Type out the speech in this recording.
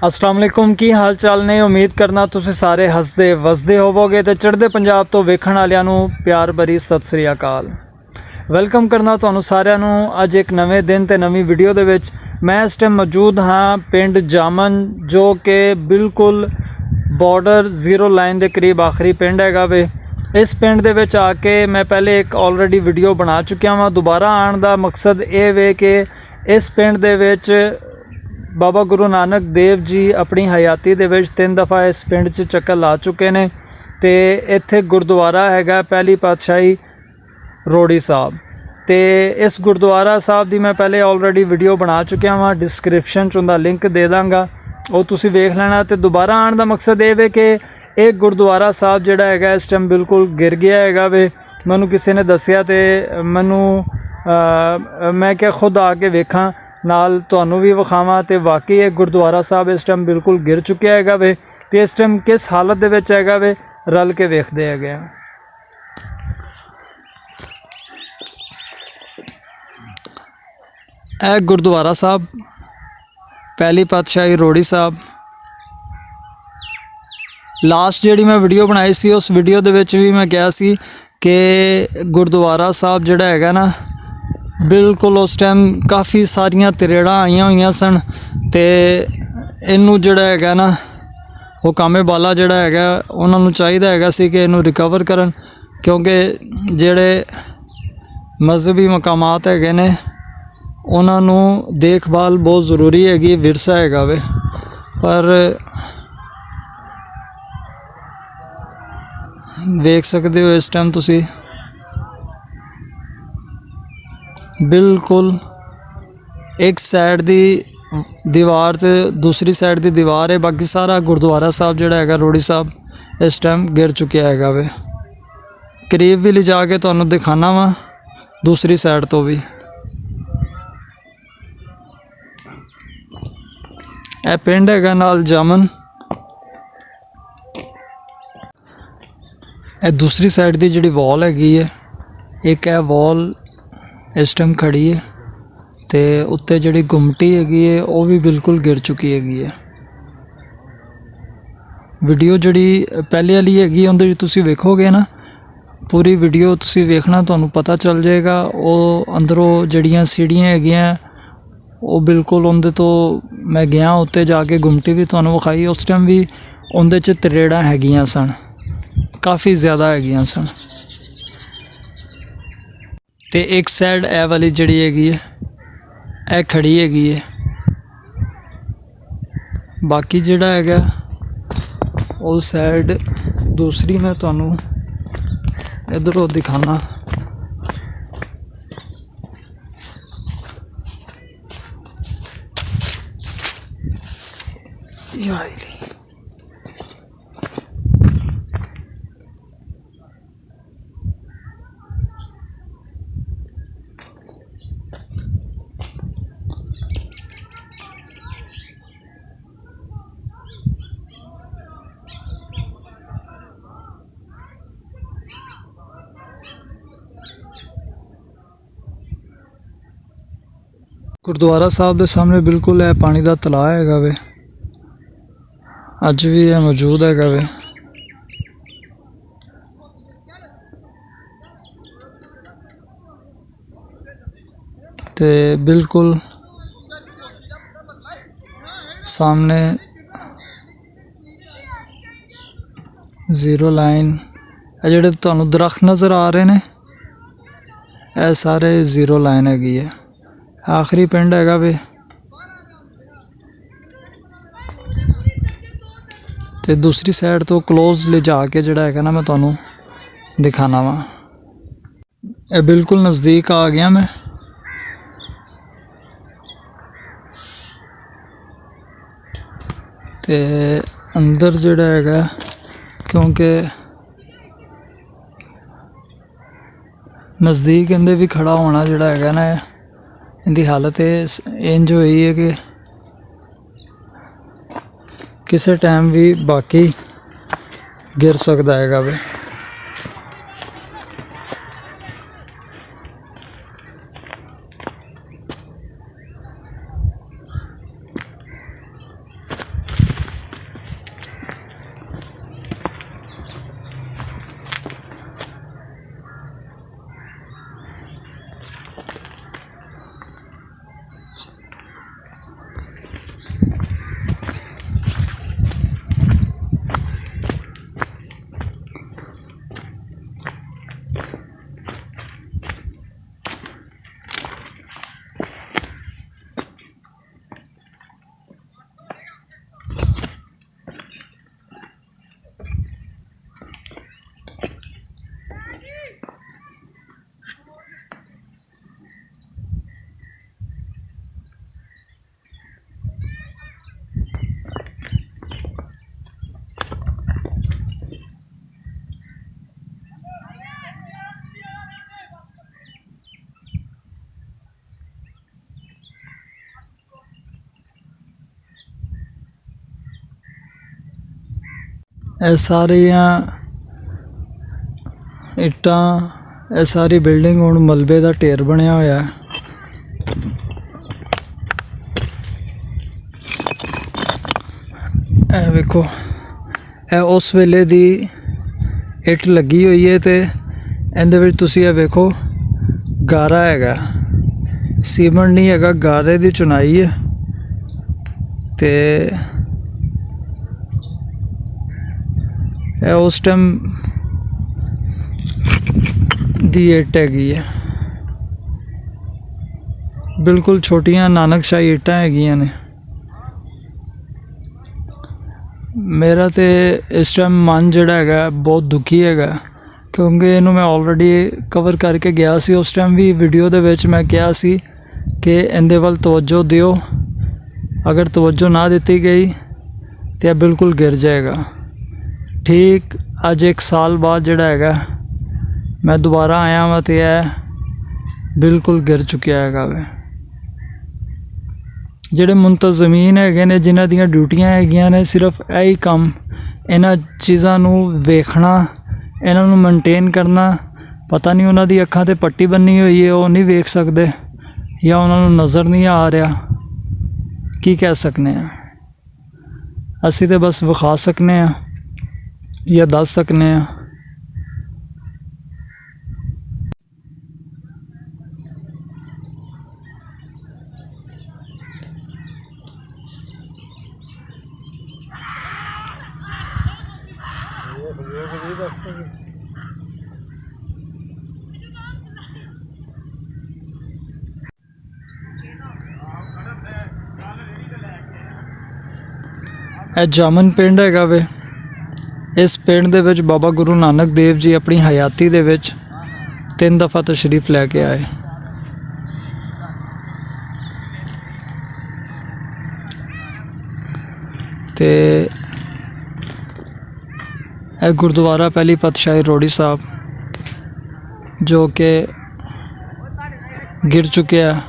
अस्सलाम वालेकुम की हाल चाल ने। उम्मीद करना तुसी सारे हसदे वसदे होवोगे ते चढ़दे पंजाब तो वेखण वालियां नूं प्यार भरी सत श्री अकाल। वेलकम करना तुहानूं सारिआं नूं अज एक नवे दिन ते नवी वीडियो दे विच। मैं इस टाइम मौजूद हाँ पिंड जामन जो कि बिल्कुल बॉर्डर जीरो लाइन के करीब आखिरी पिंड हैगा वे। इस पिंड दे विच आके मैं पहले एक ऑलरेडी वीडियो बना चुकिया वां। दोबारा आने का मकसद ये वे कि इस पिंड दे विच बाबा गुरु नानक देव जी अपनी हयाती दे विच 3 दफ़ा इस पिंड च चक्कर ला चुके ने ते इत्थे गुरुद्वारा हैगा पहली पातशाही रोड़ी साहब। ते इस गुरुद्वारा साहब दी मैं पहले ऑलरेडी वीडियो बना चुकिया वां, डिस्क्रिप्शन च उनका लिंक दे दांगा, वो तुसी वेख लेना। तो दोबारा आने का मकसद ये वे कि एक गुरुद्वारा साहब जिहड़ा हैगा इस टाइम बिल्कुल गिर गया हैगा वे। मैनू किसी ने दसिया तो मैनू मैं क्या खुद आके वेखां नाल तुहानू भी विखावां। तो वाकई एक गुरुद्वारा साहब इस टाइम बिल्कुल गिर चुकिया हैगा वे। तो इस टाइम किस हालत दे विच हैगा वे रल के वेखदे हैगे। ए गुरुद्वारा साहब पहली पातशाही रोड़ी साहब। लास्ट जिहड़ी मैं वीडियो बनाई सी उस वीडियो दे विच भी मैं कहा सी कि गुरुद्वारा साहब जिहड़ा हैगा ना बिल्कुल उस टाइम काफ़ी सारियां तरेड़ा आईयां हुई सन। तो इनू जिहड़ा हैगा ना वो कामे बाला जिहड़ा हैगा उन्होंने चाहिदा हैगा सी कि इनू रिकवर करन, क्योंकि जिहड़े मजहबी मकामात हैगे ने उन्होंने देखभाल बहुत ज़रूरी हैगी, विरसा हैगा वे। पर देख सकते हो इस टाइम तुसी बिल्कुल एक साइड दी दीवार ते दूसरी साइड दी दीवार है, बाकी सारा गुरुद्वारा साहब जिहड़ा हैगा रोड़ी साहब इस टाइम गिर चुकिया हैगा वे। करीब भी ले जाके तुहानूं दिखाना वा दूसरी साइड तो भी। यह पिंड हैगा नाल जामन। यह दूसरी साइड की जिहड़ी वॉल हैगी है, एक है वॉल इस टाइम खड़ी है तो उत्ते जिहड़ी गुमटी हैगी है वो भी बिल्कुल गिर चुकी हैगी है। वीडियो जिहड़ी पहले वाली हैगी उहदे विच तुसीं वेखोगे ना, पूरी वीडियो तुसीं वेखना तुहानूं पता चल जाएगा। वो अंदरों जिहड़ियां सीढ़ियां हैगियां वो बिल्कुल उहदे तो मैं गया उत्ते जाके गुमटी भी तुहानूं विखाई। उस टाइम भी उहदे च तरेड़ां हैगियां सन, काफ़ी ज़्यादा हैगियां सन। तो एक साइड ए वाली जिहड़ी हैगी है ए खड़ी हैगी है, बाकी जिहड़ा हैगा उस साइड दूसरी मैं तुहानूं इधरों दिखाना। गुरुद्वारा साहब के सामने बिल्कुल है पानी का तलाव हैगा वे, अज भी है मौजूद हैगा वे। ते बिल्कुल सामने जीरो लाइन जिहड़े तुहानूं दरख्त नज़र आ रहे ने यह सारे जीरो लाइन हैगी है। आखिरी पिंड हैगा वे। ते दूसरी साइड तो क्लोज ले जाके जिहड़ा हैगा ना मैं तुहानूं दिखाना वा। ये बिल्कुल नज़दीक आ गया मैं। ते अंदर जिहड़ा हैगा क्योंकि नज़दीक इंदे भी खड़ा होना जिहड़ा हैगा ना इनकी हालत इंज हुई है कि किसी टाइम भी बाकी गिर सकता हैगा वे। ਇਹ ਸਾਰੀਆਂ ਇੱਟਾਂ, ਇਹ ਸਾਰੀ ਬਿਲਡਿੰਗ ਹੁਣ ਮਲਬੇ ਦਾ ਢੇਰ ਬਣਿਆ ਹੋਇਆ ਹੈ। ਇਹ ਵੇਖੋ, ਇਹ ਉਸ ਵੇਲੇ ਦੀ ਇੱਟ ਲੱਗੀ ਹੋਈ ਹੈ ਤੇ ਇਹਦੇ ਵਿੱਚ ਤੁਸੀਂ ਇਹ ਵੇਖੋ ਗਾਰਾ ਹੈਗਾ, ਸੀਮੈਂਟ ਨਹੀਂ ਹੈਗਾ, ਗਾਰੇ ਦੀ ਚੁਨਾਈ ਹੈ। ਤੇ ਇਹ ਉਸ ਟਾਈਮ ਦੀ ਇੱਟ ਹੈਗੀ ਹੈ, ਬਿਲਕੁਲ ਛੋਟੀਆਂ ਨਾਨਕਸ਼ਾਹੀ ਇੱਟਾਂ ਹੈਗੀਆਂ ਨੇ। ਮੇਰਾ ਤੇ ਇਸ ਟਾਈਮ ਮਨ ਜਿਹੜਾ ਹੈਗਾ ਬਹੁਤ ਦੁਖੀ ਹੈਗਾ, ਕਿਉਂਕਿ ਇਹਨੂੰ ਮੈਂ ਆਲਰੇਡੀ ਕਵਰ ਕਰਕੇ ਗਿਆ ਸੀ। ਉਸ ਟਾਈਮ ਵੀ ਵੀਡੀਓ ਦੇ ਵਿੱਚ ਮੈਂ ਕਿਹਾ ਸੀ ਕਿ ਇਹਦੇ ਵੱਲ ਤਵੱਜੋ ਦਿਓ, ਅਗਰ ਤਵੱਜੋ ਨਾ ਦਿੱਤੀ ਗਈ ਤਾਂ ਇਹ ਬਿਲਕੁਲ ਗਿਰ ਜਾਏਗਾ। ਠੀਕ ਅੱਜ 1 ਸਾਲ ਬਾਅਦ ਜਿਹੜਾ ਹੈਗਾ ਮੈਂ ਦੁਬਾਰਾ ਆਇਆ ਵਾਂ ਤੇ ਇਹ ਬਿਲਕੁਲ ਗਿਰ ਚੁੱਕਿਆ ਹੈਗਾ ਵੇ। ਜਿਹੜੇ ਮੁੰਤਜ਼ਮੀਨ ਹੈਗੇ ਨੇ, ਜਿਨ੍ਹਾਂ ਦੀਆਂ ਡਿਊਟੀਆਂ ਹੈਗੀਆਂ ਨੇ ਸਿਰਫ ਇਹੀ ਕੰਮ, ਇਹਨਾਂ ਚੀਜ਼ਾਂ ਨੂੰ ਵੇਖਣਾ, ਇਹਨਾਂ ਨੂੰ ਮੇਨਟੇਨ ਕਰਨਾ। ਪਤਾ ਨਹੀਂ ਉਹਨਾਂ ਦੀ ਅੱਖਾਂ 'ਤੇ ਪੱਟੀ ਬੰਨੀ ਹੋਈ ਹੈ, ਉਹ ਨਹੀਂ ਵੇਖ ਸਕਦੇ, ਜਾਂ ਉਹਨਾਂ ਨੂੰ ਨਜ਼ਰ ਨਹੀਂ ਆ ਰਿਹਾ। ਕੀ ਕਹਿ ਸਕਨੇ ਆ ਅਸੀਂ? ਤਾਂ ਬਸ ਵਿਖਾ ਸਕਨੇ ਆ ਜਾਂ ਦੱਸ ਸਕਨੇ ਆ। ਇਹ ਜਾਮਨ ਪਿੰਡ ਹੈਗਾ ਵੇ। ਇਸ ਪਿੰਡ ਦੇ ਵਿੱਚ ਬਾਬਾ ਗੁਰੂ ਨਾਨਕ ਦੇਵ ਜੀ ਆਪਣੀ ਹਯਾਤੀ ਦੇ ਵਿੱਚ 3 ਦਫਾ ਤਸ਼ਰੀਫ ਲੈ ਕੇ ਆਏ। ਤੇ ਇਹ ਗੁਰਦੁਆਰਾ ਪਹਿਲੀ ਪਾਤਸ਼ਾਹੀ ਰੋੜੀ ਸਾਹਿਬ ਜੋ ਕਿ ਗਿਰ ਚੁੱਕਿਆ